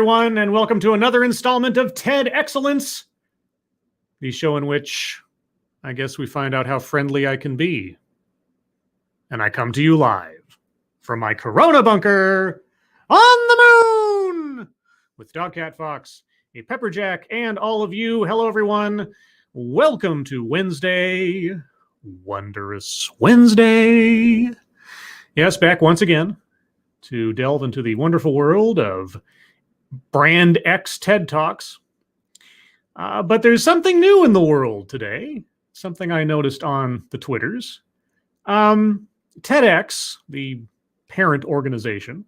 everyone, and welcome to another installment of TEDXcellence, the show in which I guess we find out how friendly I can be. And I come to you live from my Corona bunker on the moon with Dogcat Fox, a Pepperjack, and all of you. Hello, everyone. Welcome to Wednesday, Wondrous Wednesday. Yes, back once again to delve into the wonderful world of Brand X TED Talks. But there's something new in the world today, something I noticed on the Twitters. TEDx, the parent organization,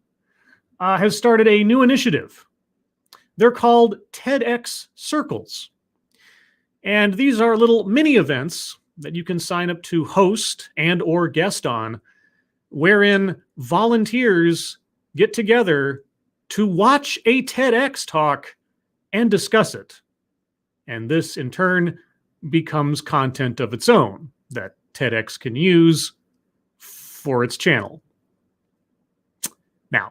has started a new initiative. They're called TEDx Circles. And these are little mini events that you can sign up to host and or guest on, wherein volunteers get together to watch a TEDx talk and discuss it. And this, in turn, becomes content of its own that TEDx can use for its channel. Now,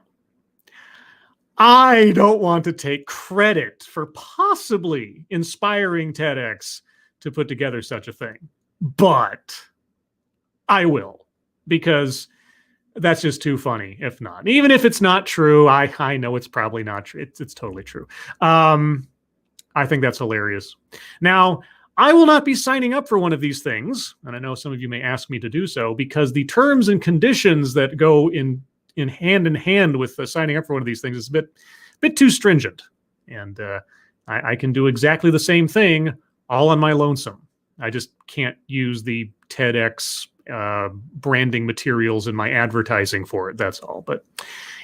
I don't want to take credit for possibly inspiring TEDx to put together such a thing, but I will, because that's just too funny, if not. Even if it's not true, I know it's probably not true. It's totally true. I think that's hilarious. Now, I will not be signing up for one of these things, and I know some of you may ask me to do so, because the terms and conditions that go in hand with signing up for one of these things is a bit too stringent. And I can do exactly the same thing all on my lonesome. I just can't use the TEDx branding materials in my advertising for it, that's all. But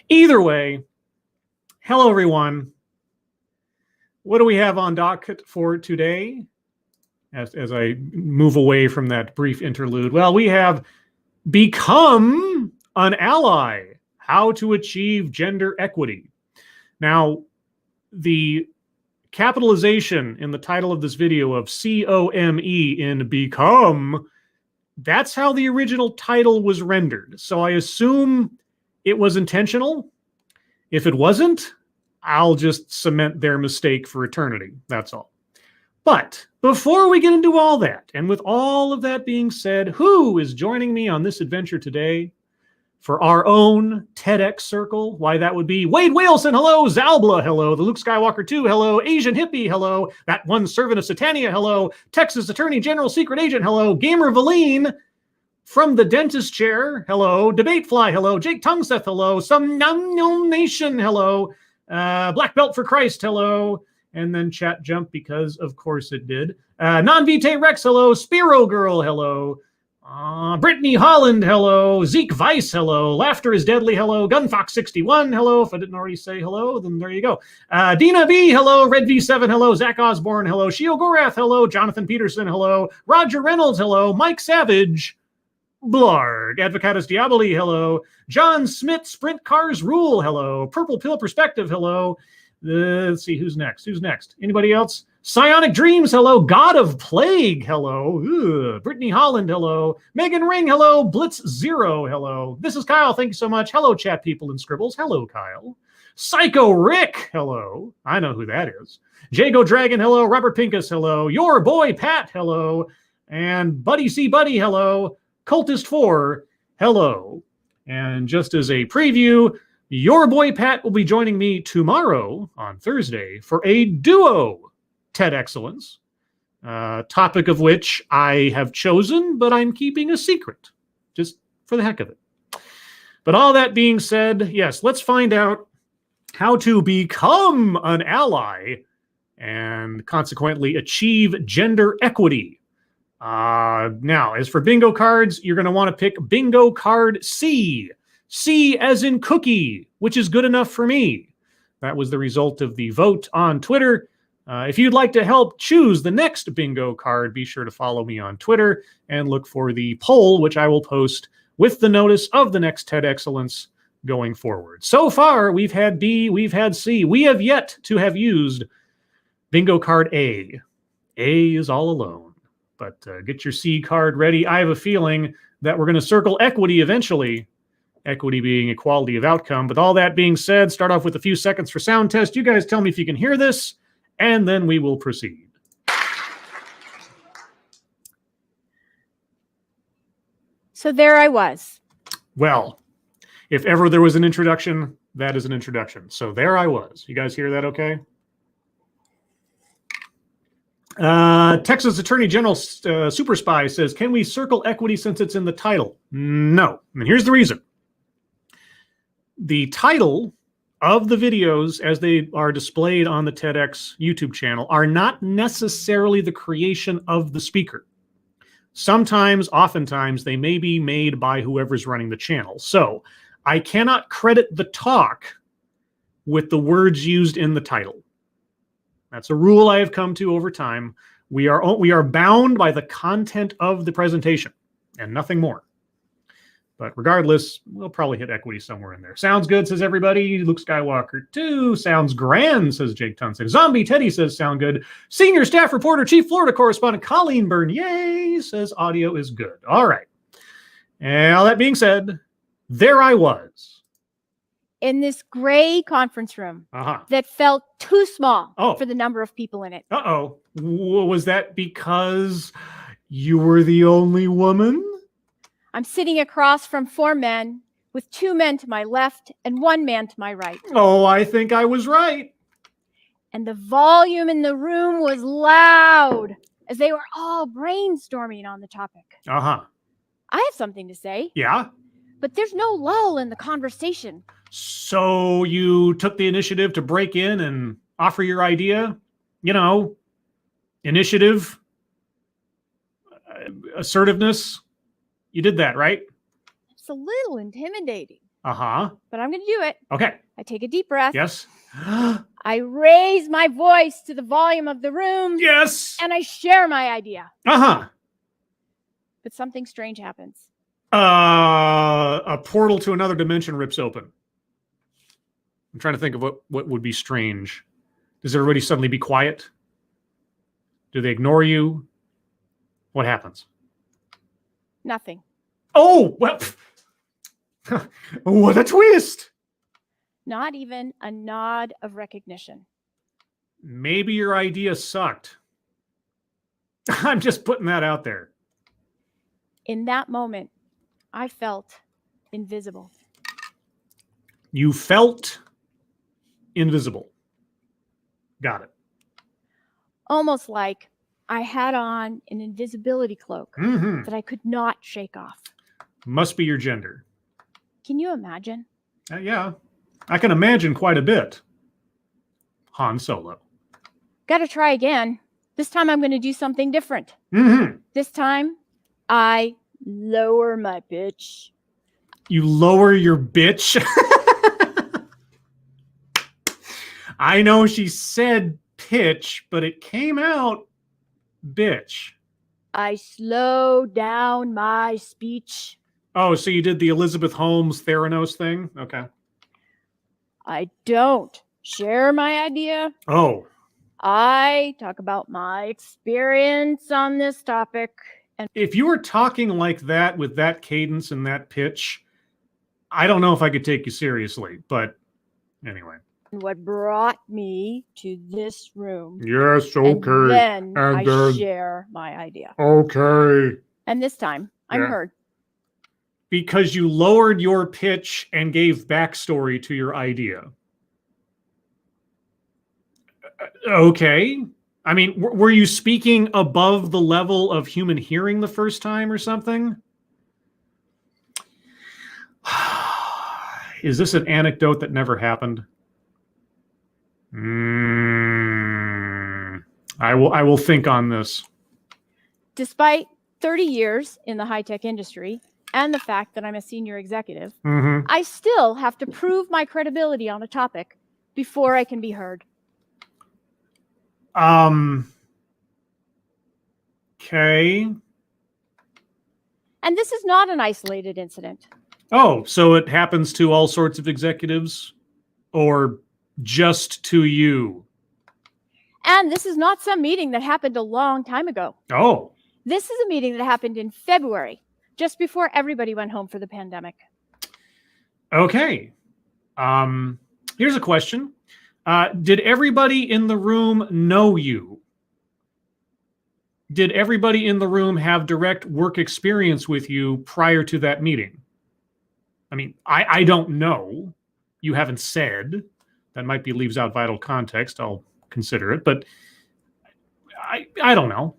either way, hello everyone. What do we have on docket for today? As I move away from that brief interlude, well, we have Become an Ally, How to Achieve Gender Equity. Now, the capitalization in the title of this video of C-O-M-E in Become, that's how the original title was rendered. So I assume it was intentional. If it wasn't, I'll just cement their mistake for eternity. That's all. But before we get into all that, and with all of that being said, who is joining me on this adventure today for our own TEDx circle? Why, that would be Wade Whalson, hello. Zalbla, hello. The Luke Skywalker 2, hello. Asian Hippie, hello. That one servant of Satania, hello. Texas Attorney General Secret Agent, hello. Gamer Valine from the dentist chair, hello. Debate Fly, hello. Jake Tungseth, hello. Some Num Nation, hello. Black Belt for Christ, hello. And then chat jump, because of course it did. Non-Vitae Rex, hello. Spiro Girl, hello. Brittany Holland, hello. Zeke Weiss, hello. Laughter is Deadly, hello. Gunfox61, hello. If I didn't already say hello, then there you go. Dina B, hello. Red V7, hello. Zach Osborne, hello. Shio Gorath, hello. Jonathan Peterson, hello. Roger Reynolds, hello. Mike Savage, Blarg. Advocatus Diaboli, hello. John Smith, Sprint Cars Rule, hello. Purple Pill Perspective, hello. Let's see, who's next? Anybody else? Psionic Dreams, hello. God of Plague, hello. Brittany Holland, hello. Megan Ring, hello. Blitz Zero, hello. This is Kyle, thank you so much. Hello, chat people and scribbles. Hello, Kyle. Psycho Rick, hello. I know who that is. Jago Dragon, hello. Robert Pincus, hello. Your boy Pat, hello. And Buddy C. Buddy, hello. Cultist 4, hello. And just as a preview, your boy Pat will be joining me tomorrow on Thursday for a duo TEDXcellence, topic of which I have chosen, but I'm keeping a secret, just for the heck of it. But all that being said, yes, let's find out how to become an ally and consequently achieve gender equity. Now, as for bingo cards, you're going to want to pick bingo card C. C as in cookie, which is good enough for me. That was the result of the vote on Twitter. If you'd like to help choose the next bingo card, be sure to follow me on Twitter and look for the poll, which I will post with the notice of the next TEDXcellence going forward. So far, we've had B, we've had C. We have yet to have used bingo card A. A is all alone. But get your C card ready. I have a feeling that we're going to circle equity eventually, equity being equality of outcome. But all that being said, start off with a few seconds for sound test. You guys tell me if you can hear this, and then we will proceed. So there I was. Well, if ever there was an introduction, that is an introduction. So there I was. You guys hear that okay? Texas Attorney General Super Spy says, can we circle equity since it's in the title? No. And here's the reason. The title of the videos as they are displayed on the TEDx YouTube channel are not necessarily the creation of the speaker. Sometimes, oftentimes, they may be made by whoever's running the channel. So I cannot credit the talk with the words used in the title. That's a rule I have come to over time. We are bound by the content of the presentation and nothing more. But regardless, we'll probably hit equity somewhere in there. Sounds good, says everybody. Luke Skywalker 2. Sounds grand, says Jake Tunson. Zombie Teddy says sound good. Senior staff reporter, chief Florida correspondent Colleen Bernier says audio is good. All right. And all that being said, there I was. In this gray conference room that felt too small for the number of people in it. Uh-oh. Was that because you were the only woman? I'm sitting across from 4 men with 2 men to my left and 1 man to my right. Oh, I think I was right. And the volume in the room was loud as they were all brainstorming on the topic. I have something to say. Yeah? But there's no lull in the conversation. So you took the initiative to break in and offer your idea? You know, initiative, assertiveness. You did that, right? It's a little intimidating. But I'm going to do it. Okay. I take a deep breath. Yes. I raise my voice to the volume of the room. Yes. And I share my idea. But something strange happens. A portal to another dimension rips open. I'm trying to think of what would be strange. Does everybody suddenly be quiet? Do they ignore you? What happens? Nothing. Oh, well, what a twist. Not even a nod of recognition. Maybe your idea sucked. I'm just putting that out there. In that moment, I felt invisible. You felt invisible. Got it. Almost like I had on an invisibility cloak that I could not shake off. Must be your gender. Can you imagine? Yeah, I can imagine quite a bit. Han Solo. Got to try again. This time I'm going to do something different. This time I lower my pitch. You lower your bitch? I know she said pitch, but it came out bitch. I slow down my speech. Oh, so you did the Elizabeth Holmes Theranos thing? Okay. I don't share my idea. Oh. I talk about my experience on this topic. And if you were talking like that with that cadence and that pitch, I don't know if I could take you seriously, but anyway. What brought me to this room. Yes, okay. And then I share my idea. Okay. And this time, I'm heard. Because you lowered your pitch and gave backstory to your idea. Okay. I mean, were you speaking above the level of human hearing the first time or something? Is this an anecdote that never happened? I will think on this. Despite 30 years in the high-tech industry and the fact that I'm a senior executive, I still have to prove my credibility on a topic before I can be heard. Okay. And this is not an isolated incident. Oh, so it happens to all sorts of executives or just to you? And this is not some meeting that happened a long time ago. Oh. This is a meeting that happened in February, just before everybody went home for the pandemic. Okay. Here's a question. Did everybody in the room know you? Did everybody in the room have direct work experience with you prior to that meeting? I mean, I don't know. You haven't said. That might be leaves out vital context. I'll consider it, but I don't know.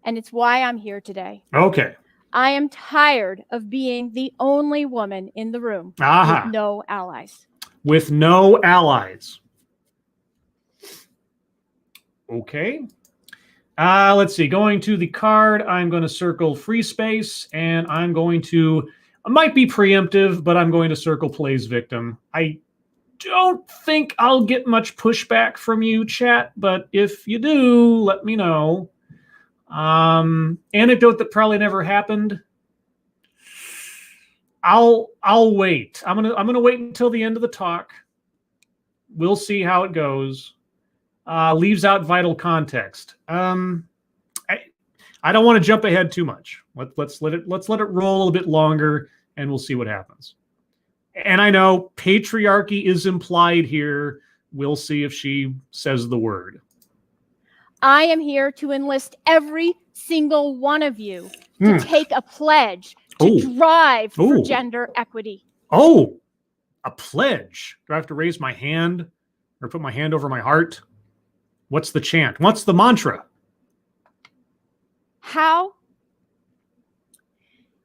And it's why I'm here today. Okay. I am tired of being the only woman in the room Aha. with no allies. With no allies. Okay. Let's see. Going to the card, I'm going to circle free space, and I'm going to, it might be preemptive, but I'm going to circle plays victim. I don't think I'll get much pushback from you, chat, but if you do, let me know. Anecdote that probably never happened. I'll wait. I'm gonna wait until the end of the talk. We'll see how it goes. Leaves out vital context. I don't want to jump ahead too much. Let's let it roll a little bit longer, and we'll see what happens. And I know patriarchy is implied here. We'll see if she says the word. I am here to enlist every single one of you to take a pledge to drive for gender equity. Oh, a pledge. Do I have to raise my hand or put my hand over my heart? What's the chant? What's the mantra? How?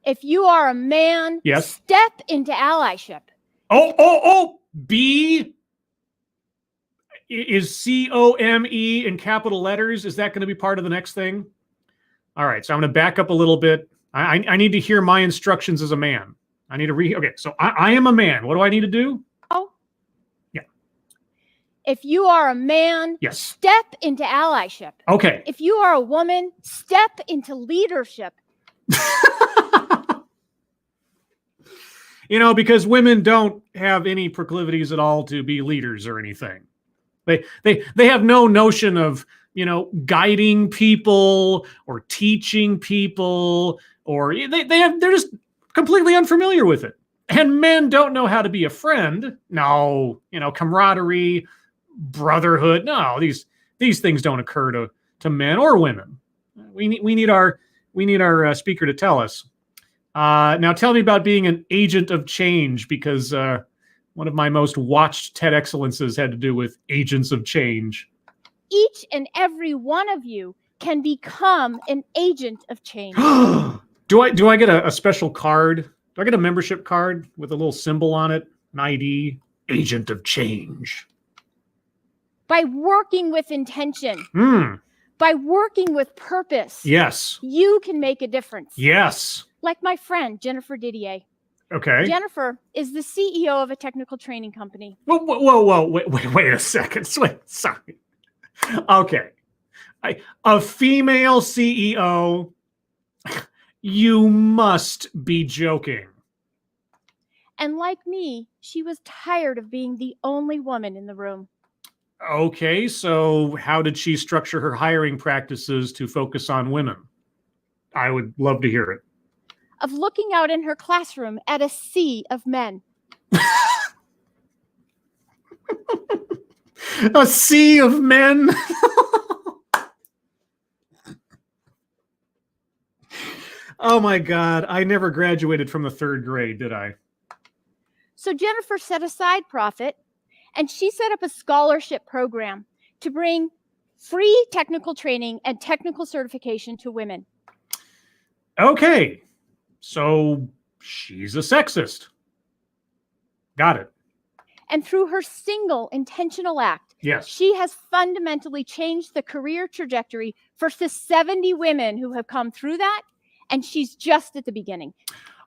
If you are a man, yes, step into allyship. B is COME in capital letters. Is that going to be part of the next thing? All right, so I'm going to back up a little bit. I need to hear my instructions as a man. I need to okay, so I am a man. What do I need to do? Oh. Yeah. If you are a man, yes, step into allyship. Okay. If you are a woman, step into leadership. You know, because women don't have any proclivities at all to be leaders or anything. They have no notion of, you know, guiding people or teaching people, or they're just completely unfamiliar with it. And men don't know how to be a friend. No, you know, camaraderie, brotherhood. No, these things don't occur to men or women. We need our speaker to tell us. Now tell me about being an agent of change, because one of my most watched TEDXcellences had to do with agents of change. Each and every one of you can become an agent of change. Do I get a special card? Do I get a membership card with a little symbol on it? An ID? Agent of change. By working with intention. By working with purpose. Yes. You can make a difference. Yes. Like my friend, Jennifer Didier. Okay. Jennifer is the CEO of a technical training company. Whoa. Wait a second. Sorry. Okay. A female CEO. You must be joking. And like me, she was tired of being the only woman in the room. Okay, so how did she structure her hiring practices to focus on women? I would love to hear it. Of looking out in her classroom at a sea of men. A sea of men? Oh my God, I never graduated from the 3rd grade, did I? So Jennifer set aside profit, and she set up a scholarship program to bring free technical training and technical certification to women. Okay, so she's a sexist. Got it. And through her single intentional act, yes, she has fundamentally changed the career trajectory for the 70 women who have come through that, and she's just at the beginning.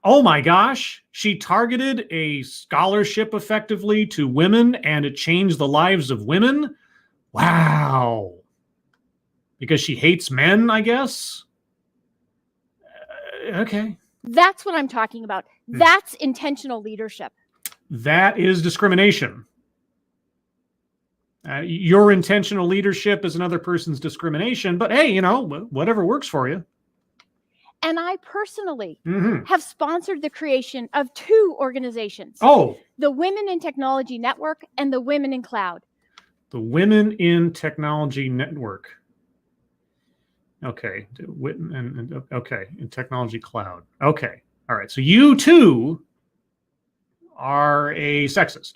Oh my gosh, she targeted a scholarship effectively to women, and it changed the lives of women? Wow. Because she hates men, I guess? Okay. That's what I'm talking about. That's intentional leadership. That is discrimination. Your intentional leadership is another person's discrimination, but hey, you know, whatever works for you. And I personally Mm-hmm. have sponsored the creation of 2 organizations. Oh, The Women in Technology Network and the Women in Cloud. the Women in Technology Network. Okay. Okay. In Technology Cloud. Okay. All right. So you too are a sexist.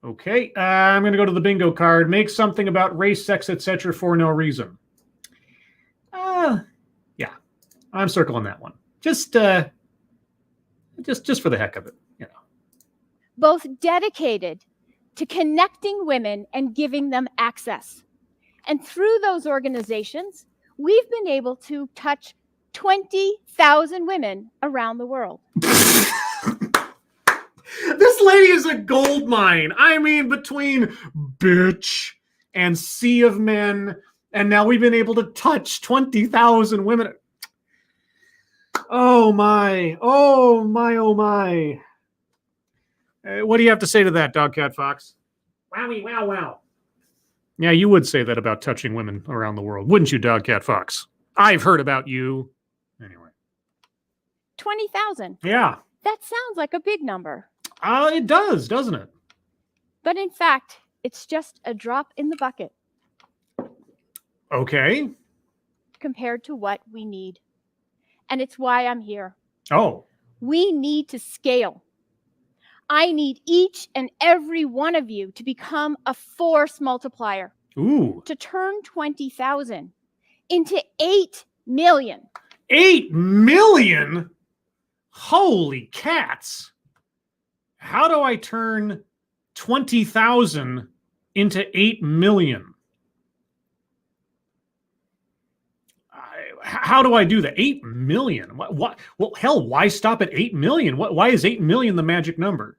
Okay. I'm going to go to the bingo card. Make something about race, sex, etc. for no reason. Yeah. I'm circling that one. Just for the heck of it, you know. Both dedicated to connecting women and giving them access. And through those organizations, we've been able to touch 20,000 women around the world. This lady is a gold mine. I mean, between bitch and sea of men, and now we've been able to touch 20,000 women. Oh my. Oh my. Oh my. What do you have to say to that, Dog Cat Fox? Wowie, wow, wow. Yeah, you would say that about touching women around the world, wouldn't you, Dog Cat Fox? I've heard about you. Anyway. 20,000. Yeah. That sounds like a big number. It does, doesn't it? But in fact, it's just a drop in the bucket Okay. compared to what we need. And it's why I'm here. Oh. We need to scale. I need each and every one of you to become a force multiplier. Ooh. To turn 20,000 into 8 million. 8 million? Holy cats. How do I turn 20,000 into 8 million? How do I do that? 8 million? What? Well, hell, why stop at 8 million? Why is 8 million the magic number?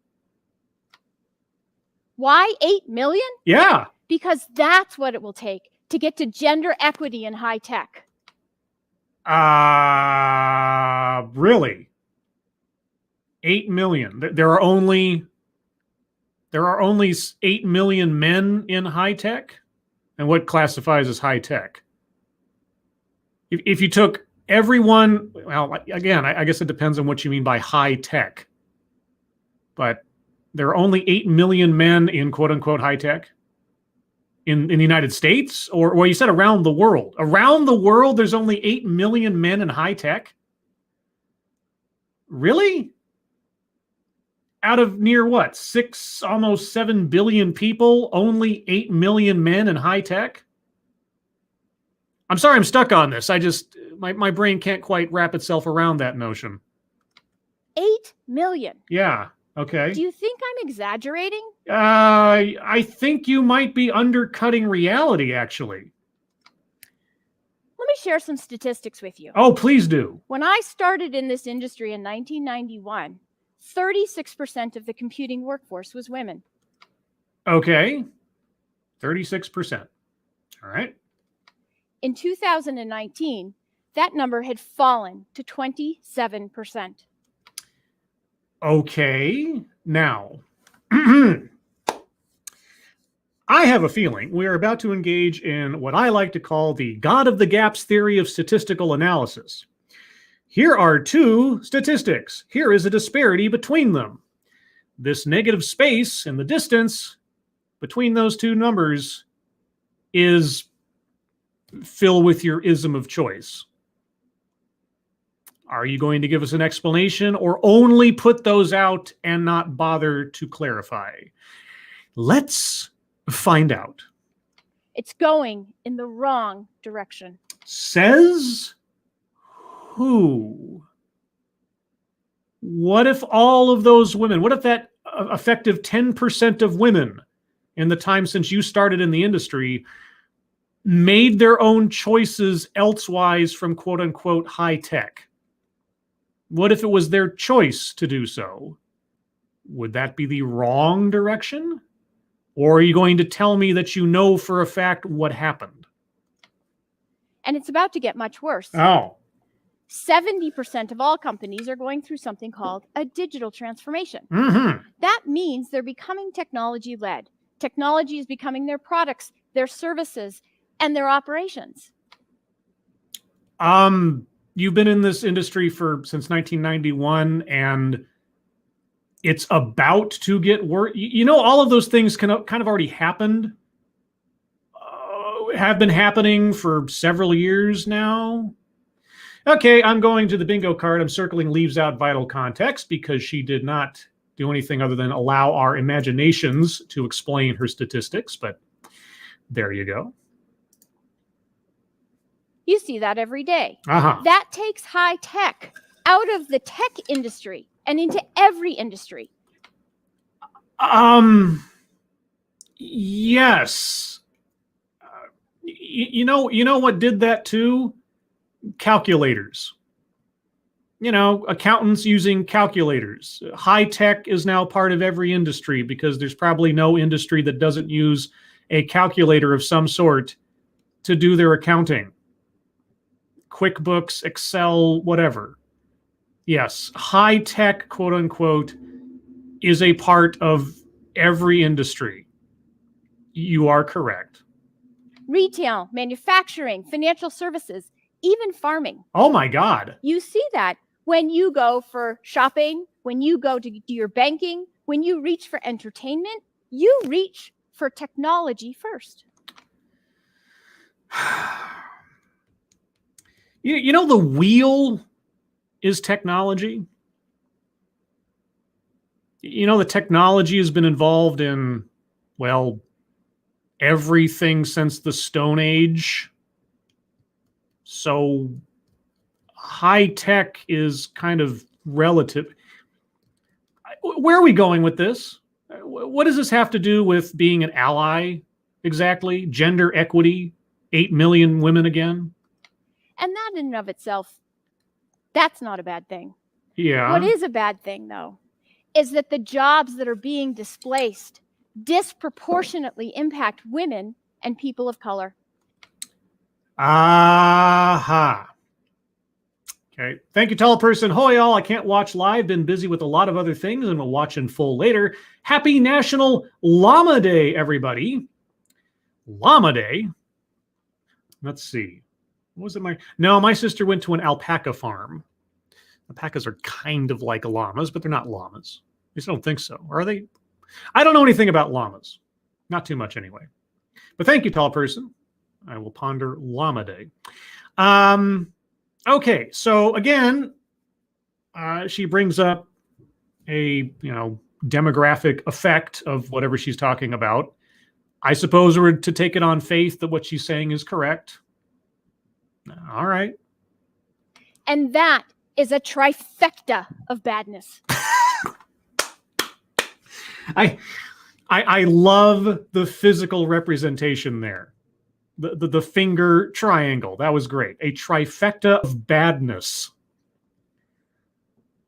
Why 8 million? Yeah. Because that's what it will take to get to gender equity in high tech. Really? 8 million. There are only 8 million men in high tech? And what classifies as high tech? If you took everyone, well, again, I guess it depends on what you mean by high tech. But there are only 8 million men in quote unquote high tech in the United States, or well, you said around the world. Around the world, there's only 8 million men in high tech. Really? Out of near what? Almost 7 billion people, only 8 million men in high tech? I'm sorry I'm stuck on this. My brain can't quite wrap itself around that notion. 8 million. Yeah. Okay. Do you think I'm exaggerating? I think you might be undercutting reality, actually. Let me share some statistics with you. Oh, please do. When I started in this industry in 1991, 36% of the computing workforce was women. Okay. 36%. All right. In 2019, that number had fallen to 27%. Okay. Now, I have a feeling we are about to engage in what I like to call the God of the Gaps theory of statistical analysis. Here are 2 statistics. Here is a disparity between them. This negative space in the distance between those 2 numbers is fill with your ism of choice. Are you going to give us an explanation or only put those out and not bother to clarify? Let's find out. It's going in the wrong direction. Says who? What if all of those women, what if that effective 10% of women in the time since you started in the industry made their own choices elsewise from quote unquote high tech? What if it was their choice to do so? Would that be the wrong direction? Or are you going to tell me that you know for a fact what happened? And it's about to get much worse. Oh. 70% of all companies are going through something called a digital transformation. Mm-hmm. That means they're becoming technology-led. Technology is becoming their products, their services, and their operations. You've been in this industry since 1991, and it's about to get worse. All of those things kind of already happened, have been happening for several years now. Okay, I'm going to the bingo card. I'm circling leaves out vital context because she did not do anything other than allow our imaginations to explain her statistics, but there you go. You see that every day. Uh-huh. That takes high tech out of the tech industry and into every industry. Yes. You know what did that too? Calculators. Accountants using calculators. High tech is now part of every industry because there's probably no industry that doesn't use a calculator of some sort to do their accounting. QuickBooks, Excel, whatever. Yes, high tech, quote unquote, is a part of every industry. You are correct. Retail, manufacturing, financial services, even farming. Oh my God. You see that when you go for shopping, when you go to do your banking, when you reach for entertainment, you reach for technology first. The wheel is technology. The technology has been involved in, well, everything since the Stone Age. So high tech is kind of relative. Where are we going with this? What does this have to do with being an ally exactly? Gender equity, 8 million women again? And that in and of itself, that's not a bad thing. Yeah. What is a bad thing, though, is that the jobs that are being displaced disproportionately impact women and people of color. Aha. Okay. Thank you, tall person. Hoy, all. I can't watch live. Been busy with a lot of other things and will watch in full later. Happy National Llama Day, everybody. Llama Day. Let's see. Was it my sister went to an alpaca farm. Alpacas are kind of like llamas, but they're not llamas. I just don't think so. Are they? I don't know anything about llamas. Not too much anyway. But thank you, tall person. I will ponder Llama Day. Okay, so again, she brings up a demographic effect of whatever she's talking about. I suppose we're to take it on faith that what she's saying is correct. All right. And that is a trifecta of badness. I love the physical representation there. The finger triangle. That was great. A trifecta of badness.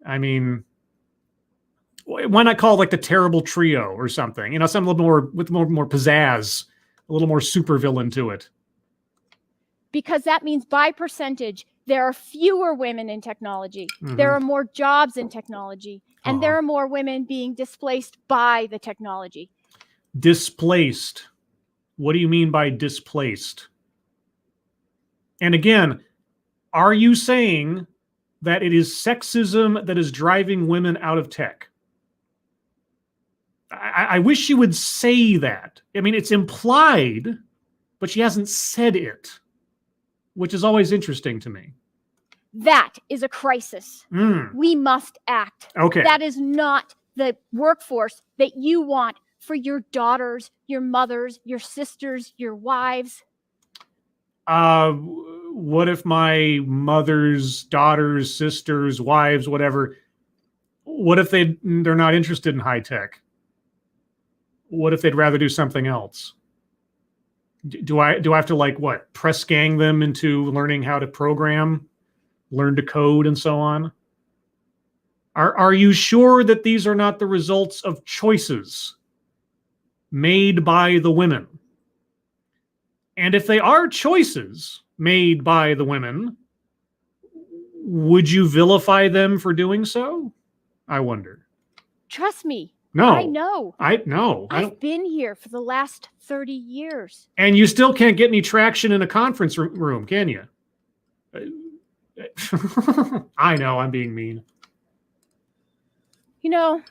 I mean, why not call it like the terrible trio or something? Something a little more with more pizzazz, a little more supervillain to it. Because that means by percentage, there are fewer women in technology. Mm-hmm. There are more jobs in technology. And there are more women being displaced by the technology. Displaced. What do you mean by displaced? And again, are you saying that it is sexism that is driving women out of tech? I wish she would say that. I mean, it's implied, but she hasn't said it, which is always interesting to me. That is a crisis. We must act. Okay. That is not the workforce that you want for your daughters, your mothers, your sisters, your wives. What if my mother's daughters, sisters, wives, whatever, what if they're not interested in high tech? What if they'd rather do something else? Do I have to press gang them into learning how to program, learn to code, and so on? Are you sure that these are not the results of choices made by the women? And if they are choices made by the women, would you vilify them for doing so? I wonder. Trust me. No. I know. I've been here for the last 30 years. And you still can't get any traction in a conference room, can you? I know I'm being mean. You know,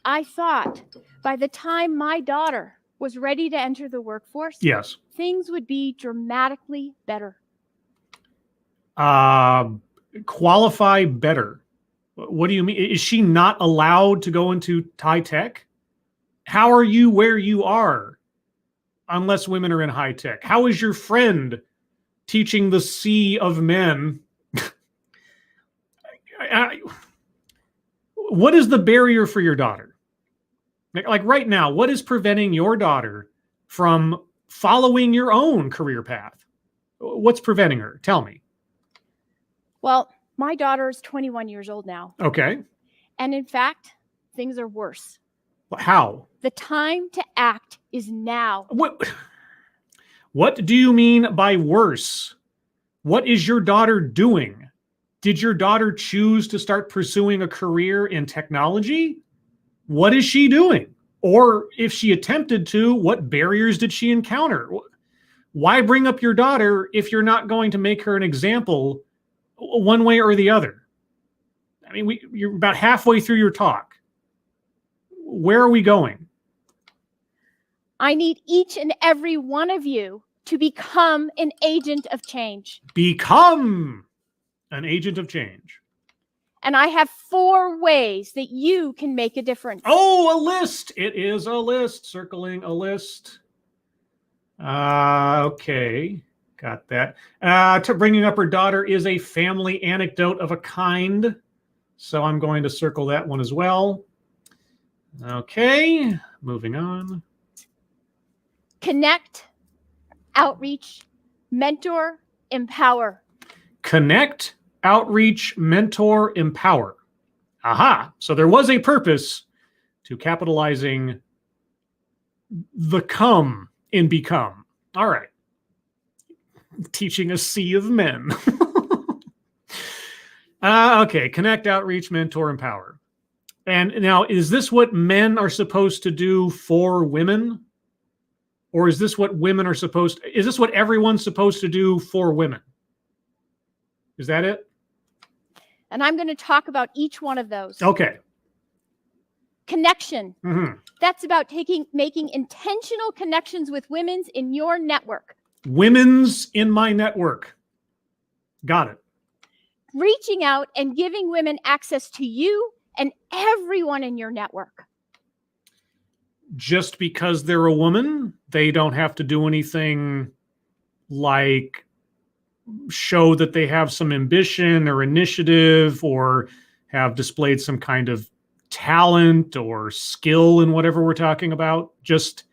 I thought by the time my daughter was ready to enter the workforce, Yes. things would be dramatically better. Qualify better. What do you mean? Is she not allowed to go into high tech? How are you where you are unless women are in high tech? How is your friend teaching the sea of men? What is the barrier for your daughter? Like right now, what is preventing your daughter from following your own career path? What's preventing her? Tell me. Well, my daughter is 21 years old now. Okay. And in fact, things are worse. How? The time to act is now. What do you mean by worse? What is your daughter doing? Did your daughter choose to start pursuing a career in technology? What is she doing? Or if she attempted to, what barriers did she encounter? Why bring up your daughter if you're not going to make her an example one way or the other? I mean, you're about halfway through your talk. Where are we going? I need each and every one of you to become an agent of change. Become an agent of change. And I have 4 ways that you can make a difference. Oh, a list. It is a list. Circling a list. Okay. Got that. To bringing up her daughter is a family anecdote of a kind. So I'm going to circle that one as well. Okay. Moving on. Connect, outreach, mentor, empower. Connect, outreach, mentor, empower. Aha. So there was a purpose to capitalizing the come in BeCOME. All right. Teaching a sea of men. Okay. Connect, outreach, mentor, empower. And now, is this what men are supposed to do for women? Or is this what women are supposed to, is this what everyone's supposed to do for women? Is that it? And I'm going to talk about each one of those. Okay. Connection. Mm-hmm. That's about making intentional connections with women's in your network. Women's in my network. Got it. Reaching out and giving women access to you and everyone in your network. Just because they're a woman, they don't have to do anything like show that they have some ambition or initiative or have displayed some kind of talent or skill in whatever we're talking about, just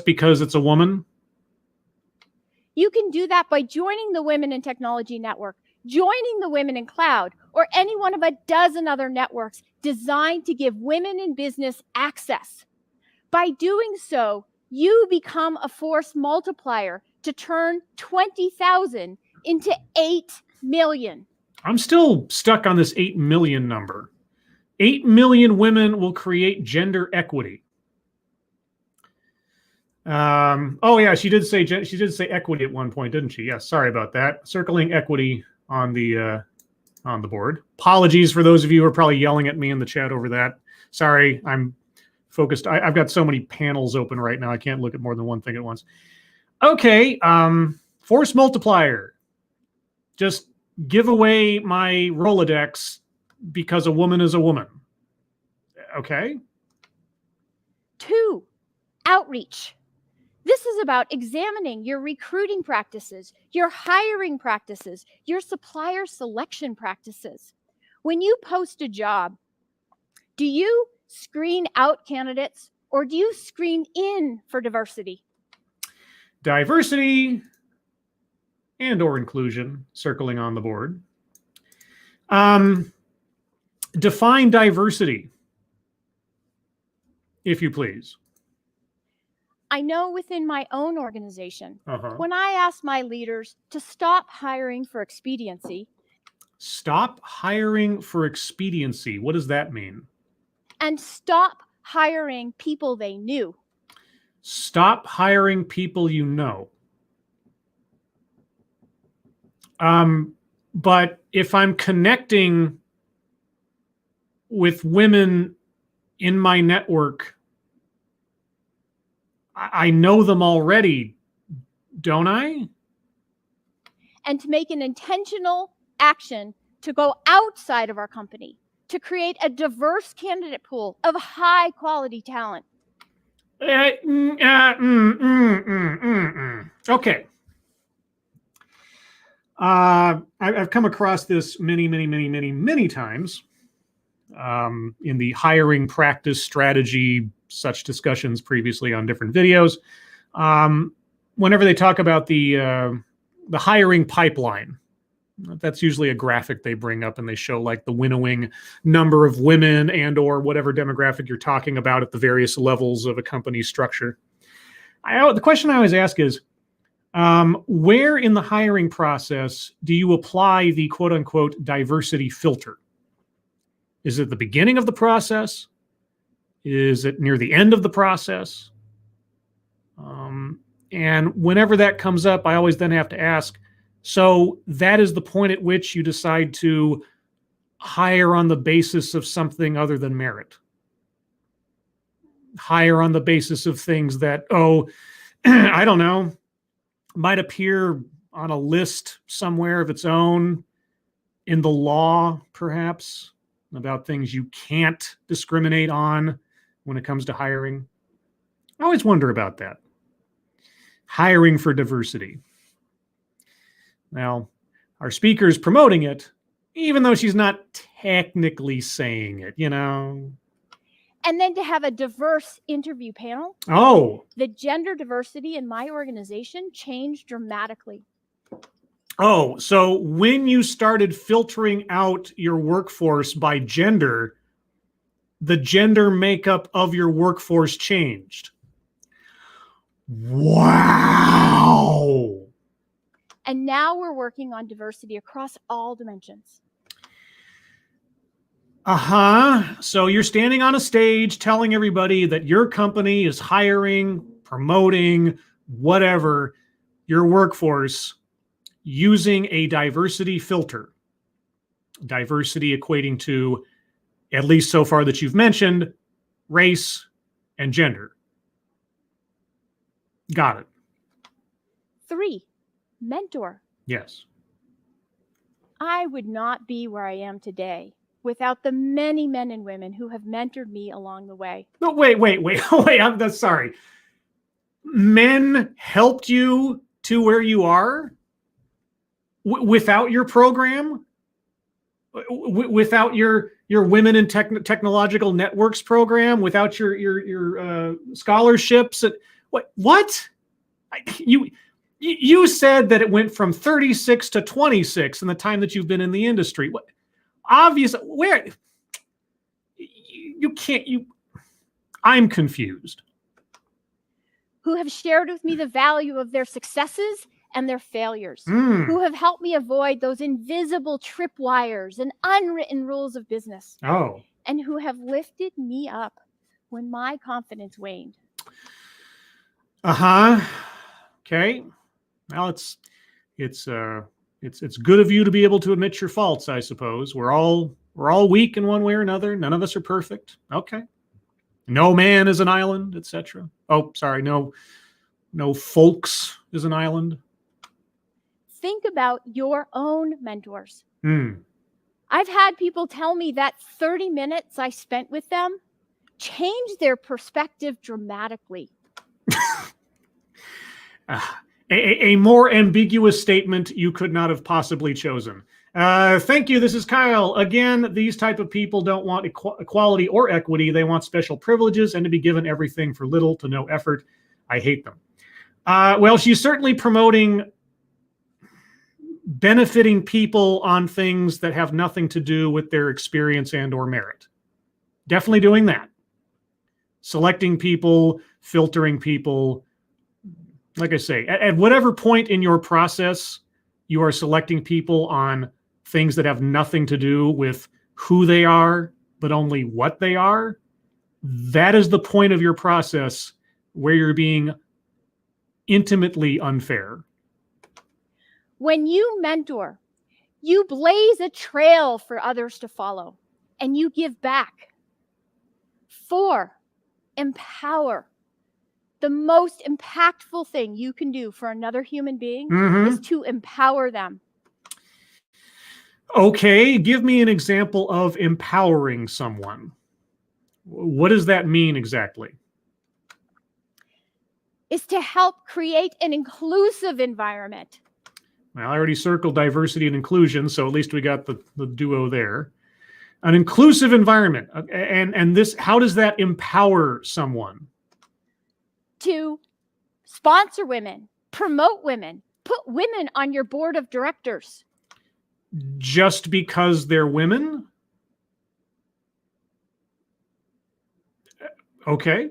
because it's a woman. You can do that by joining the Women in Technology Network, joining the Women in Cloud, or any one of a dozen other networks designed to give women in business access. By doing so, you become a force multiplier to turn 20,000 into 8 million. I'm still stuck on this 8 million number. 8 million women will create gender equity. Oh yeah, she did say equity at one point, didn't she? Yes, sorry about that. Circling equity on the board. Apologies for those of you who are probably yelling at me in the chat over that. Sorry, I'm focused. I've got so many panels open right now. I can't look at more than one thing at once. Okay, force multiplier. Just give away my Rolodex because a woman is a woman. Okay. 2, outreach. This is about examining your recruiting practices, your hiring practices, your supplier selection practices. When you post a job, do you screen out candidates or do you screen in for diversity? Diversity and or inclusion, circling on the board. Define diversity, if you please. I know within my own organization, when I ask my leaders to stop hiring for expediency. Stop hiring for expediency. What does that mean? And stop hiring people they knew. Stop hiring people you know. But if I'm connecting with women in my network, I know them already, don't I? And to make an intentional action to go outside of our company, to create a diverse candidate pool of high quality talent. Okay. I've come across this many times in the hiring practice strategy, such discussions previously on different videos. Whenever they talk about the hiring pipeline, that's usually a graphic they bring up, and they show like the winnowing number of women and or whatever demographic you're talking about at the various levels of a company structure. The question I always ask is, where in the hiring process do you apply the quote unquote diversity filter? Is it the beginning of the process? Is it near the end of the process? And whenever that comes up, I always then have to ask, so that is the point at which you decide to hire on the basis of something other than merit. Hire on the basis of things that, I don't know, might appear on a list somewhere of its own, in the law, perhaps, about things you can't discriminate on when it comes to hiring. I always wonder about that. Hiring for diversity. Now, our speaker is promoting it, even though she's not technically saying it, you know. And then to have a diverse interview panel. Oh. The gender diversity in my organization changed dramatically. Oh, so when you started filtering out your workforce by gender, the gender makeup of your workforce changed. Wow. And now we're working on diversity across all dimensions. So you're standing on a stage telling everybody that your company is hiring, promoting, whatever, your workforce using a diversity filter. Diversity equating to, at least so far that you've mentioned, race and gender. Got it. 3, mentor. Yes. I would not be where I am today without the many men and women who have mentored me along the way. No, wait. I'm sorry. Men helped you to where you are without your program? Without your Women in Technological Networks program? Without your scholarships? What? You said that it went from 36 to 26 in the time that you've been in the industry. What? Obviously, where you can't. I'm confused. Who have shared with me the value of their successes and their failures. Who have helped me avoid those invisible tripwires and unwritten rules of business. Oh. And who have lifted me up when my confidence waned. Okay. Well, it's good of you to be able to admit your faults, I suppose. We're all weak in one way or another. None of us are perfect. Okay. No man is an island, etc. Oh, sorry. No folks is an island. Think about your own mentors. I've had people tell me that 30 minutes I spent with them changed their perspective dramatically. A more ambiguous statement you could not have possibly chosen. Thank you. This is Kyle. Again, these type of people don't want equality or equity. They want special privileges and to be given everything for little to no effort. I hate them. Well, she's certainly promoting benefiting people on things that have nothing to do with their experience and or merit. Definitely doing that. Selecting people, filtering people. Like I say, at whatever point in your process you are selecting people on things that have nothing to do with who they are, but only what they are, that is the point of your process where you're being intimately unfair. When you mentor, you blaze a trail for others to follow, and you give back. 4, empower. The most impactful thing you can do for another human being is to empower them. Okay, give me an example of empowering someone. What does that mean exactly? Is to help create an inclusive environment. Well, I already circled diversity and inclusion, so at least we got the duo there. An inclusive environment. And this, how does that empower someone? To sponsor women, promote women, put women on your board of directors. Just because they're women? Okay.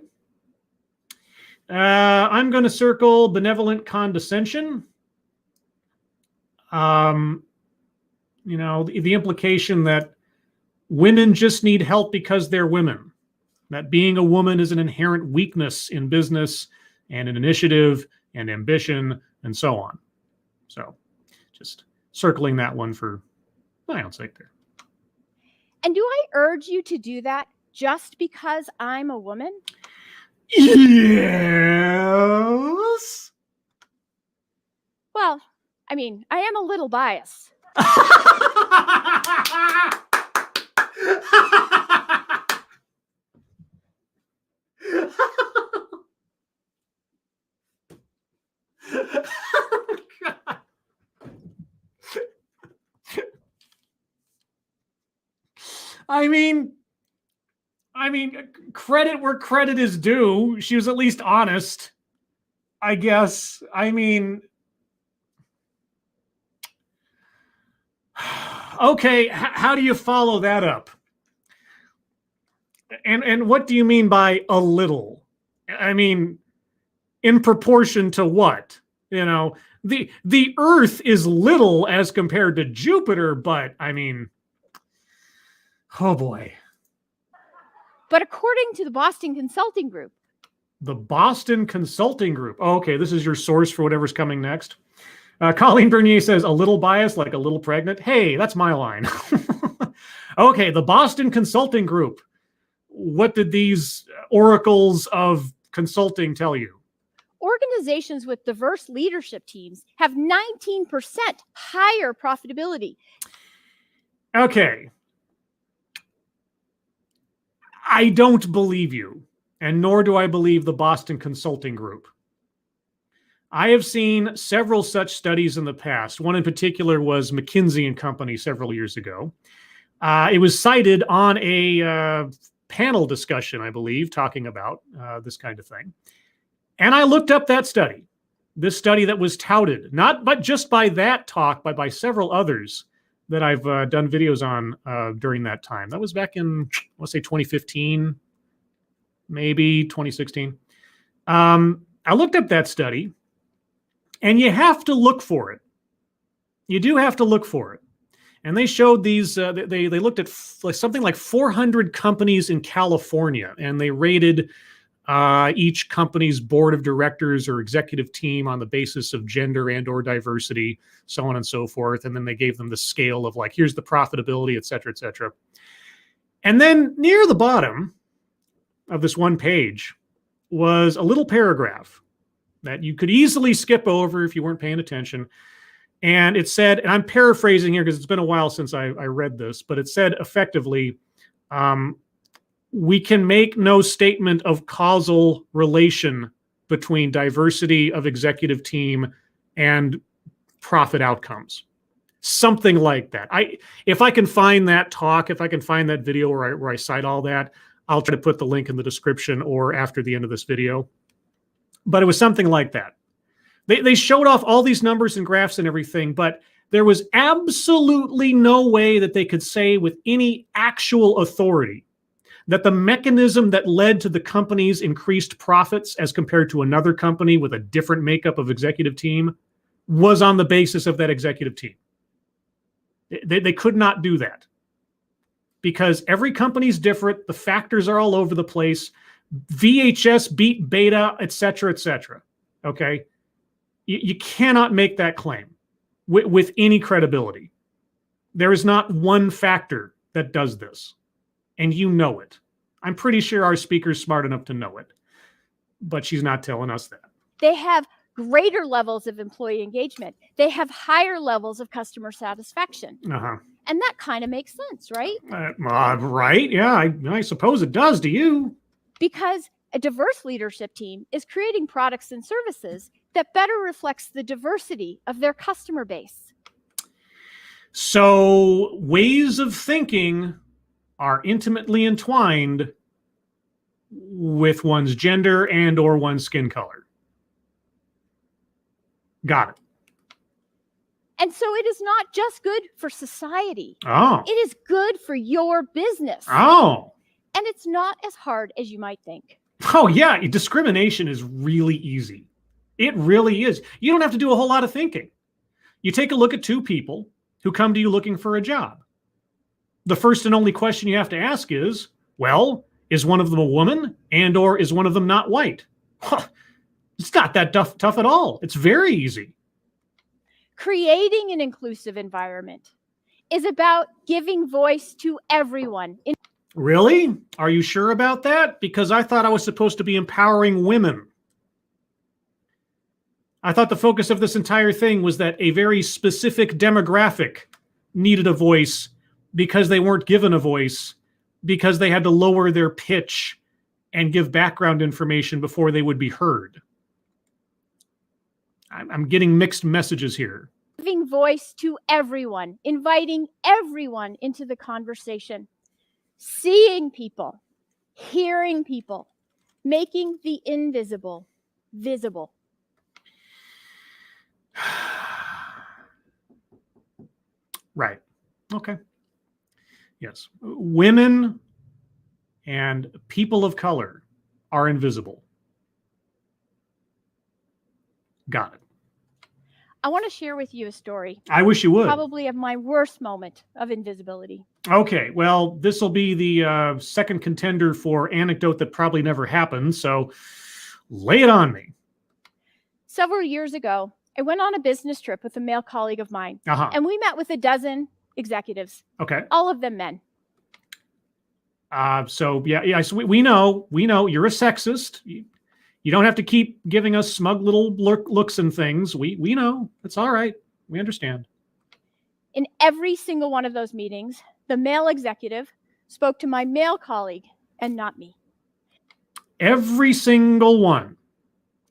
I'm going to circle benevolent condescension. You know, the implication that women just need help because they're women. That being a woman is an inherent weakness in business and in initiative and ambition and so on. So just circling that one for my own sake there. And do I urge you to do that just because I'm a woman? Yes. Well, I mean, I am a little biased. I mean, credit where credit is due. She was at least honest, I guess. I mean, okay, how do you follow that up? And what do you mean by a little? I mean, in proportion to what? You know, the Earth is little as compared to Jupiter, but I mean, oh boy. But according to the Boston Consulting Group. The Boston Consulting Group. Oh, okay, this is your source for whatever's coming next. Colleen Bernier says, a little biased, like a little pregnant. Hey, that's my line. Okay, the Boston Consulting Group. What did these oracles of consulting tell you? Organizations with diverse leadership teams have 19% higher profitability. Okay. I don't believe you, and nor do I believe the Boston Consulting Group. I have seen several such studies in the past. One in particular was McKinsey & Company several years ago. It was cited on a panel discussion, I believe, talking about this kind of thing. And I looked up that study, this study that was touted, not but just by that talk, but by several others that I've done videos on during that time. That was back in, let's say 2015, maybe 2016. I looked up that study, and you have to look for it. You do have to look for it. And they showed these, they looked at something like 400 companies in California, and they rated each company's board of directors or executive team on the basis of gender and or diversity, so on and so forth. And then they gave them the scale of like, here's the profitability, et cetera, et cetera. And then near the bottom of this one page was a little paragraph that you could easily skip over if you weren't paying attention. And it said, and I'm paraphrasing here because it's been a while since I read this, but it said effectively, we can make no statement of causal relation between diversity of executive team and profit outcomes. Something like that. If I can find that talk, if I can find that video where I cite all that, I'll try to put the link in the description or after the end of this video. But it was something like that. They showed off all these numbers and graphs and everything, but there was absolutely no way that they could say with any actual authority that the mechanism that led to the company's increased profits as compared to another company with a different makeup of executive team was on the basis of that executive team. They could not do that because every company's different. The factors are all over the place. VHS beat beta, et cetera, et cetera. Okay. You cannot make that claim. with any credibility. There is not one factor that does this, and you know it. I'm pretty sure our speaker's smart enough to know it, but she's not telling us that. They have greater levels of employee engagement. They have higher levels of customer satisfaction. Uh-huh. And that kind of makes sense, right? Right. Yeah, I suppose it does. Do you? Because a diverse leadership team is creating products and services that better reflects the diversity of their customer base. So ways of thinking are intimately entwined with one's gender and or one's skin color. Got it. And so it is not just good for society. Oh. It is good for your business. Oh. And it's not as hard as you might think. Oh, yeah. Discrimination is really easy. It really is. You don't have to do a whole lot of thinking. You take a look at two people who come to you looking for a job. The first and only question you have to ask is, well, is one of them a woman and or is one of them not white? It's not that tough at all. It's very easy. Creating an inclusive environment is about giving voice to everyone. Really? Are you sure about that? Because I thought I was supposed to be empowering women. I thought the focus of this entire thing was that a very specific demographic needed a voice because they weren't given a voice, because they had to lower their pitch and give background information before they would be heard. I'm getting mixed messages here. Giving voice to everyone, inviting everyone into the conversation, seeing people, hearing people, making the invisible visible. Right. Okay. Yes. Women and people of color are invisible. Got it. I want to share with you a story. I wish you would. Probably of my worst moment of invisibility. Okay. Well, this will be the second contender for anecdote that probably never happened. So lay it on me. Several years ago, I went on a business trip with a male colleague of mine, Uh-huh. and we met with a dozen executives, Okay. all of them men. So so we know you're a sexist. You don't have to keep giving us smug little looks and things. We know. It's all right. We understand. In every single one of those meetings, the male executive spoke to my male colleague and not me. Every single one.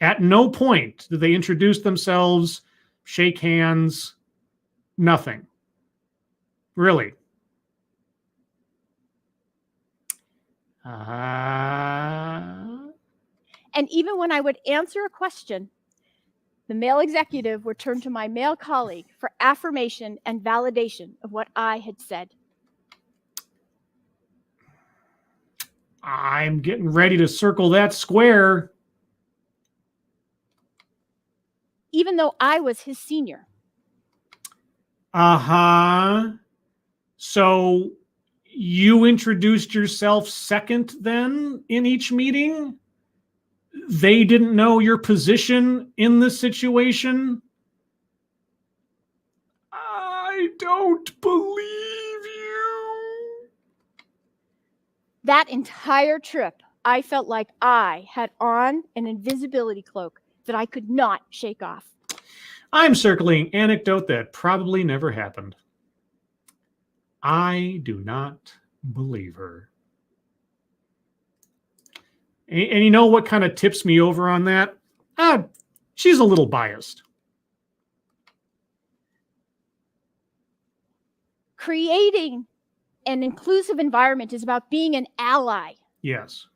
At no point did they introduce themselves, shake hands, nothing. Really. And even when I would answer a question, the male executive would turn to my male colleague for affirmation and validation of what I had said. I'm getting ready to circle that square. Even though I was his senior. Uh-huh. So you introduced yourself second then in each meeting? They didn't know your position in this situation? I don't believe you. That entire trip, I felt like I had on an invisibility cloak that I could not shake off. I'm circling anecdote that probably never happened. I do not believe her. And you know what kind of tips me over on that? She's a little biased. Creating an inclusive environment is about being an ally. Yes.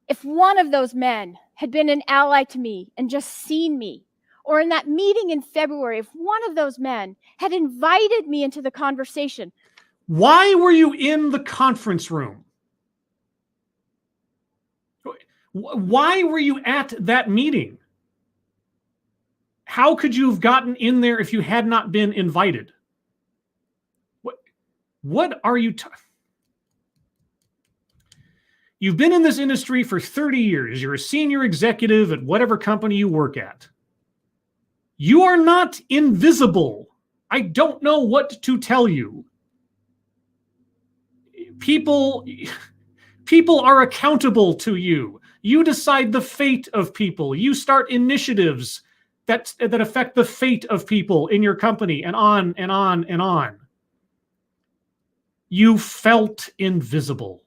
If one of those men had been an ally to me and just seen me, or in that meeting in February, if one of those men had invited me into the conversation. Why were you in the conference room? Why were you at that meeting? How could you have gotten in there if you had not been invited? What are you You've been in this industry for 30 years. You're a senior executive at whatever company you work at. You are not invisible. I don't know what to tell you. People are accountable to you. You decide the fate of people. You start initiatives that affect the fate of people in your company, and on and on and on. You felt invisible.